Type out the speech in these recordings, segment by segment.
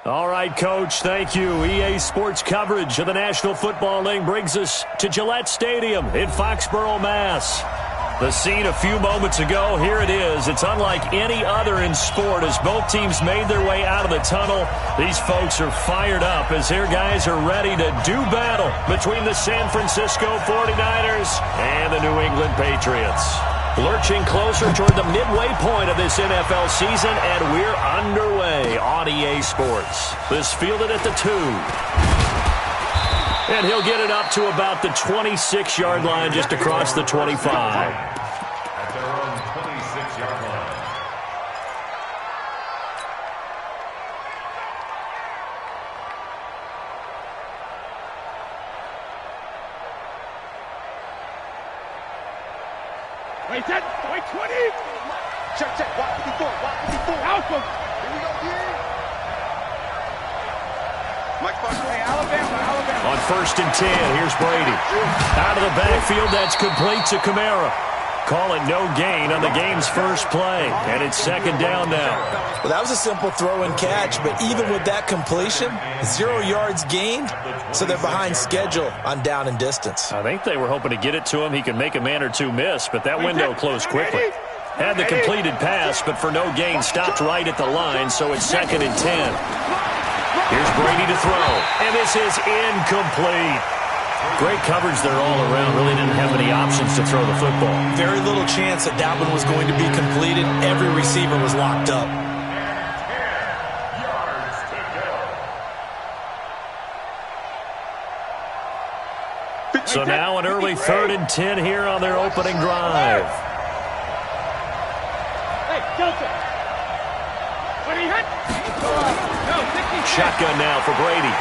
All right, Coach, thank you. EA Sports coverage of the National Football League brings us to Gillette Stadium in Foxborough, Mass. The scene a few moments ago, here it is. It's unlike any other in sport as both teams made their way out of the tunnel. These folks are fired up as their guys are ready to do battle between the San Francisco 49ers and the New England Patriots. Lurching closer toward the midway point of this NFL season, and we're underway on EA Sports. This fielded at the 2. And he'll get it up to about the 26-yard line just across the 25. At their own 26-yard line. Wait, 10, wait, 20. Check, walk 54, Alpha. Here we go, here. Mike Fox, hey, Alabama. On 1st and 10, here's Brady. Out of the backfield, that's complete to Kamara. Call it no gain on the game's first play, and it's 2nd down now. Well, that was a simple throw and catch, but even with that completion, 0 yards gained, so they're behind schedule on down and distance. I think they were hoping to get it to him. He could make a man or two miss, but that window closed quickly. Had the completed pass, but for no gain, stopped right at the line, so it's 2nd and 10. Here's Brady to throw, and this is incomplete. Great coverage there all around. Really didn't have any options to throw the football. Very little chance that that one was going to be completed. Every receiver was locked up. So now an early 3rd and 10 here on their opening drive. Hey, Delta. What he hit? Shotgun now for Brady.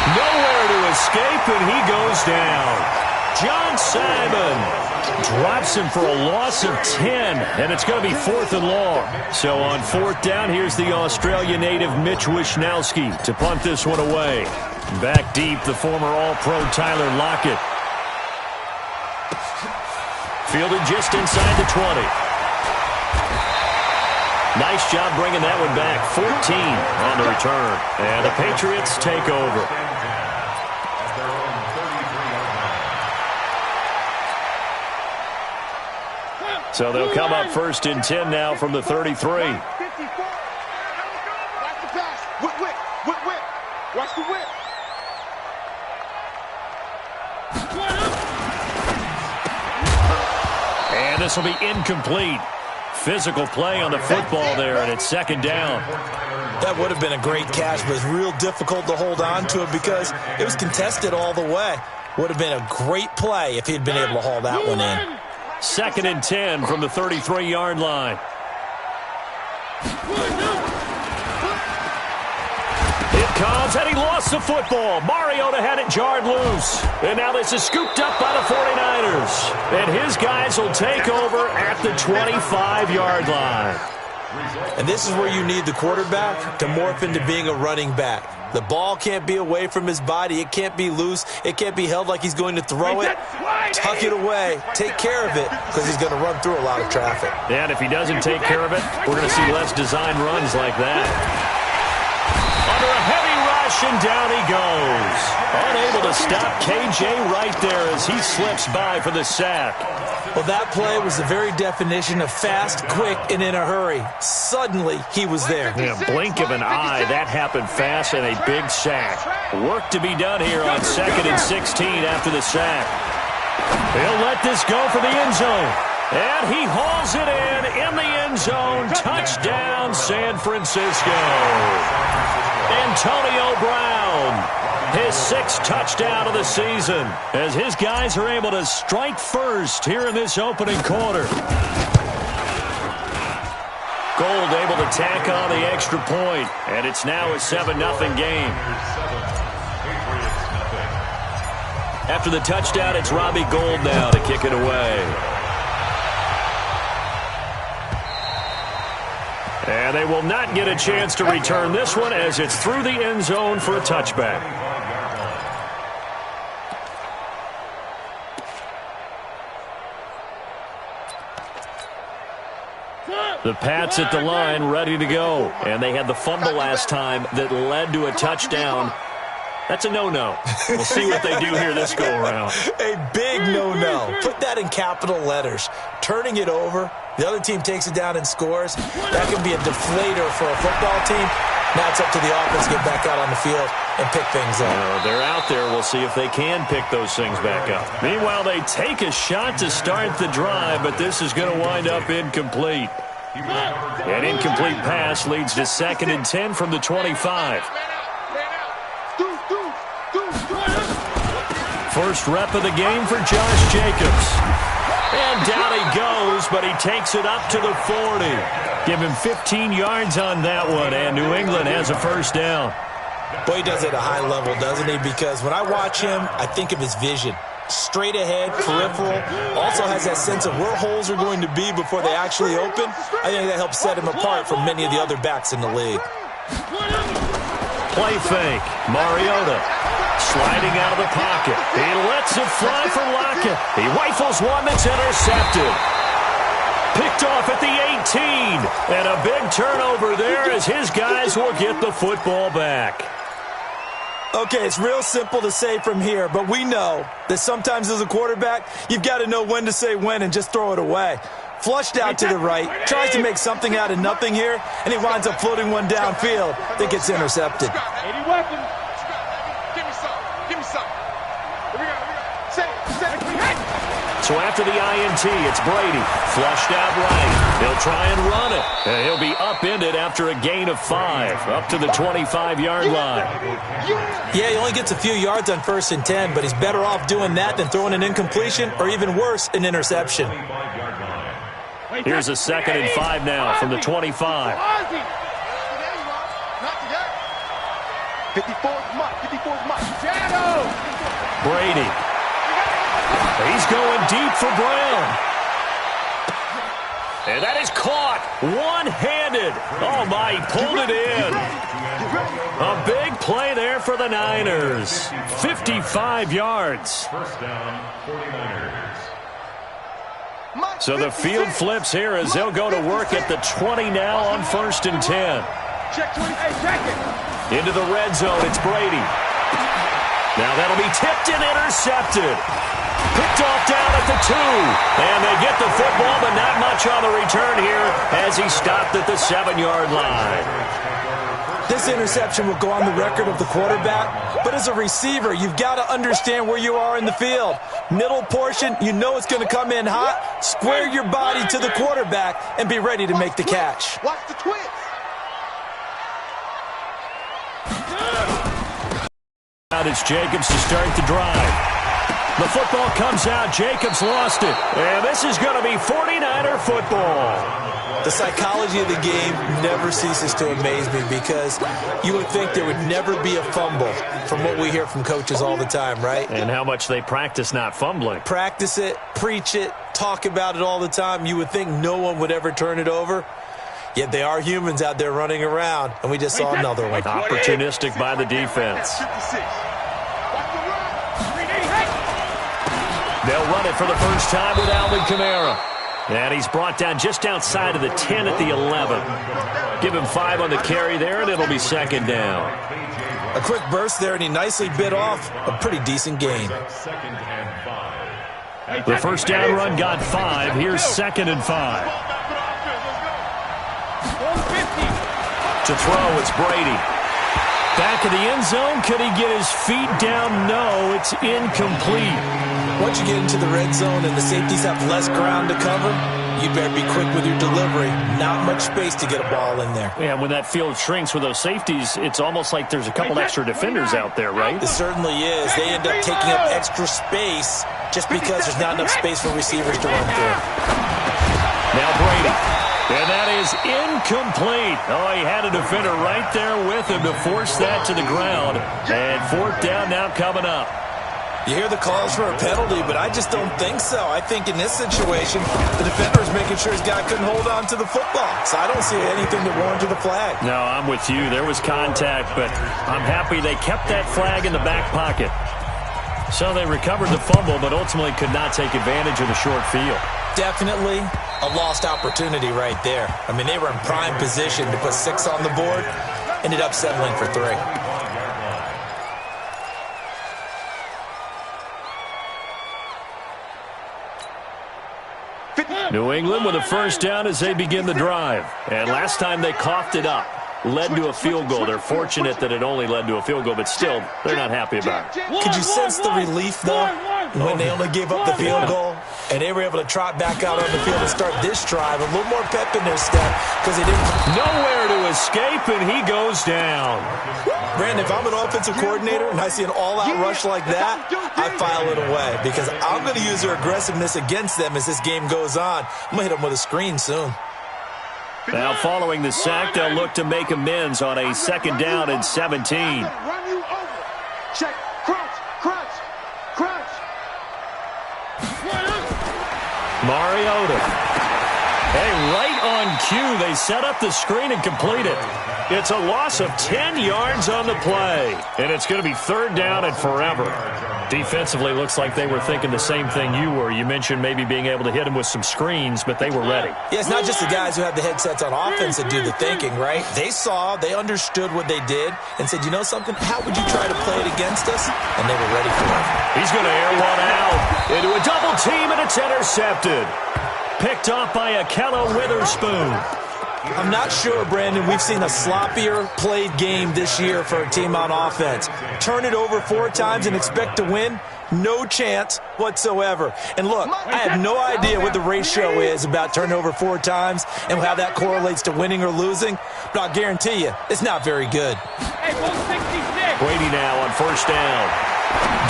Nowhere to escape, and he goes down. John Simon drops him for a loss of 10, and it's going to be 4th and long. So on 4th down, here's the Australia native Mitch Wishnowsky to punt this one away. Back deep, the former All-Pro Tyler Lockett. Fielded just inside the 20. Nice job bringing that one back. 14 on the return. And the Patriots take over. So they'll come up 1st and 10 now from the 33. Watch the pass. Whip. Watch the whip. And this will be incomplete. Physical play on the football there, and it's 2nd down. That would have been a great catch, but it's real difficult to hold on to it because it was contested all the way. Would have been a great play if he'd been able to haul that one in. 2nd and 10 from the 33-yard line. It comes, and he lost the football. Mariota had it jarred loose. And now this is scooped up by the 49ers. And his guys will take over at the 25-yard line. And this is where you need the quarterback to morph into being a running back. The ball can't be away from his body. It can't be loose. It can't be held like he's going to throw it. Tuck it away. Take care of it because he's going to run through a lot of traffic. And if he doesn't take care of it, we're going to see less design runs like that. Under a heavy rush, and down he goes. Unable to stop KJ right there as he slips by for the sack. Well, that play was the very definition of fast, quick, and in a hurry. Suddenly, he was there. In a blink of an eye, that happened fast, and a big sack. Work to be done here on 2nd and 16 after the sack. He'll let this go for the end zone. And he hauls it in the end zone. Touchdown, San Francisco. Antonio Brown. His 6th touchdown of the season as his guys are able to strike first here in this opening quarter. Gold able to tack on the extra point, and it's now a 7-0 game. After the touchdown, it's Robbie Gould now to kick it away. And they will not get a chance to return this one as it's through the end zone for a touchback. The Pats at the line, ready to go. And they had the fumble last time that led to a touchdown. That's a no-no. We'll see what they do here this go-around. A big no-no. Put that in capital letters. Turning it over, the other team takes it down and scores. That can be a deflator for a football team. Now it's up to the offense to get back out on the field and pick things up. They're out there. We'll see if they can pick those things back up. Meanwhile, they take a shot to start the drive, but this is going to wind up incomplete. An incomplete pass leads to 2nd and 10 from the 25. First rep of the game for Josh Jacobs. And down he goes, but he takes it up to the 40. Give him 15 yards on that one, and New England has a first down. Boy, he does it at a high level, doesn't he? Because when I watch him, I think of his vision. Straight ahead, peripheral. Also has that sense of where holes are going to be before they actually open. I think that helps set him apart from many of the other backs in the league. Play fake. Mariota sliding out of the pocket. He lets it fly for Lockett. He rifles one that's intercepted. Picked off at the 18. And a big turnover there as his guys will get the football back. Okay, it's real simple to say from here, but we know that sometimes as a quarterback, you've got to know when to say when and just throw it away. Flushed out to the right, tries to make something out of nothing here, and he winds up floating one downfield that gets intercepted. 80 weapons. Give me some. Give me some. Here we go. Set it. So after the INT, it's Brady. Flushed out right. He'll try and run it. And he'll be upended after a gain of 5, up to the 25-yard line. Yeah, he only gets a few yards on 1st and 10, but he's better off doing that than throwing an incompletion or even worse, an interception. Here's a 2nd and 5 now from the 25. 54's Mike. Shadow. Brady. He's going deep for Brown. And that is caught one-handed. Oh, my, he pulled it in. A big play there for the Niners. 55 yards. First down, 49ers. So the field flips here as they'll go to work at the 20 now on 1st and 10. Check 20. Hey, check it. Into the red zone, it's Brady. Now that'll be tipped and intercepted. Picked off down at the 2. And they get the football, but not much on the return here as he stopped at the 7-yard line. This interception will go on the record of the quarterback, but as a receiver, you've got to understand where you are in the field. Middle portion, you know it's going to come in hot. Square your body to the quarterback and be ready to make the catch. Watch the twist. Out it's Jacobs to start the drive. The football comes out. Jacobs lost it. And this is going to be 49er football. The psychology of the game never ceases to amaze me because you would think there would never be a fumble from what we hear from coaches all the time, right? And how much they practice not fumbling. Practice it, preach it, talk about it all the time. You would think no one would ever turn it over. Yet they are humans out there running around, and we just saw another one. Opportunistic by the defense. They'll run it for the first time with Alvin Kamara. And he's brought down just outside of the 10 at the 11. Give him 5 on the carry there, and it'll be 2nd down. A quick burst there, and he nicely bit off a pretty decent gain. The first down run got 5. Here's 2nd and 5. To throw, it's Brady. Back in the end zone. Could he get his feet down? No, it's incomplete. Once you get into the red zone and the safeties have less ground to cover, you better be quick with your delivery. Not much space to get a ball in there. Yeah, when that field shrinks with those safeties, it's almost like there's a couple extra defenders out there, right? It certainly is. They end up taking up extra space just because there's not enough space for receivers to run through. Now Brady. And that is incomplete. Oh, he had a defender right there with him to force that to the ground. And 4th down now coming up. You hear the calls for a penalty, but I just don't think so. I think in this situation, the defender is making sure his guy couldn't hold on to the football. So I don't see anything that warranted the flag. No, I'm with you. There was contact, but I'm happy they kept that flag in the back pocket. So they recovered the fumble, but ultimately could not take advantage of the short field. Definitely. a lost opportunity right there. I mean, they were in prime position to put 6 on the board. Ended up settling for 3. New England with a first down as they begin the drive. And last time they coughed it up. Led to a field goal. They're fortunate that it only led to a field goal, but still, they're not happy about it. Could you sense the relief, though, when they only gave up the field goal? And they were able to trot back out on the field and start this drive. A little more pep in their step because they didn't. Nowhere to escape, and he goes down. Brandon, if I'm an offensive coordinator and I see an all-out rush like that, I file it away because I'm going to use their aggressiveness against them as this game goes on. I'm going to hit them with a screen soon. Now, following the sack, they'll look to make amends on a second down and 17. Run you over. Check. Crunch. Crunch. Crunch. Mariota. Hey, right on cue. They set up the screen and complete it. It's a loss of 10 yards on the play. And it's going to be third down and forever. Defensively, looks like they were thinking the same thing you were. You mentioned maybe being able to hit them with some screens, but they were ready. Yeah, it's not just the guys who have the headsets on offense that do the thinking, right? They saw, they understood what they did, and said, you know something, how would you try to play it against us? And they were ready for it. He's going to air one out into a double team, and it's intercepted. Picked off by Ahkello Witherspoon. I'm not sure, Brandon, we've seen a sloppier played game this year for a team on offense. Turn it over 4 times and expect to win? No chance whatsoever. And look, I have no idea what the ratio is about turning over 4 times and how that correlates to winning or losing, but I'll guarantee you, it's not very good. Hey, 166. Brady now on first down.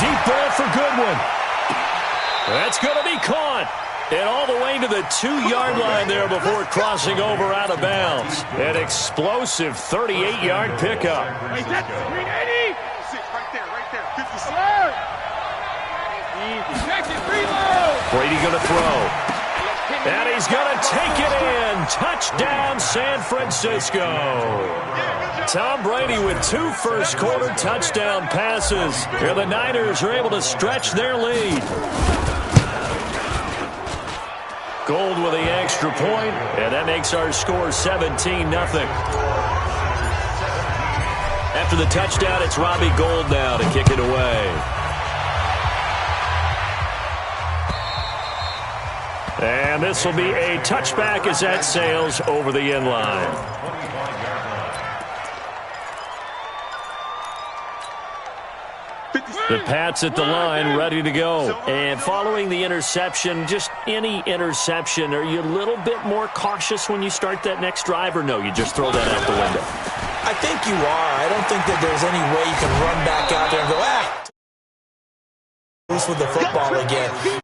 Deep ball for Goodwin. That's going to be caught. And all the way to the 2-yard line there before crossing over out of bounds. An explosive 38-yard pickup. Wait, that's 380. Right there. 56. Easy. Check it, reload. Brady going to throw. And he's going to take it in. Touchdown, San Francisco. Tom Brady with 2 first-quarter touchdown passes. Here the Niners are able to stretch their lead. Gold with the extra point, and that makes our score 17-0. After the touchdown, it's Robbie Gould now to kick it away. And this will be a touchback as that sails over the end line. The Pats at the line, ready to go. And following the interception, just any interception, are you a little bit more cautious when you start that next drive, or no, you just throw that out the window? I think you are. I don't think that there's any way you can run back out there and go, loose with the football again.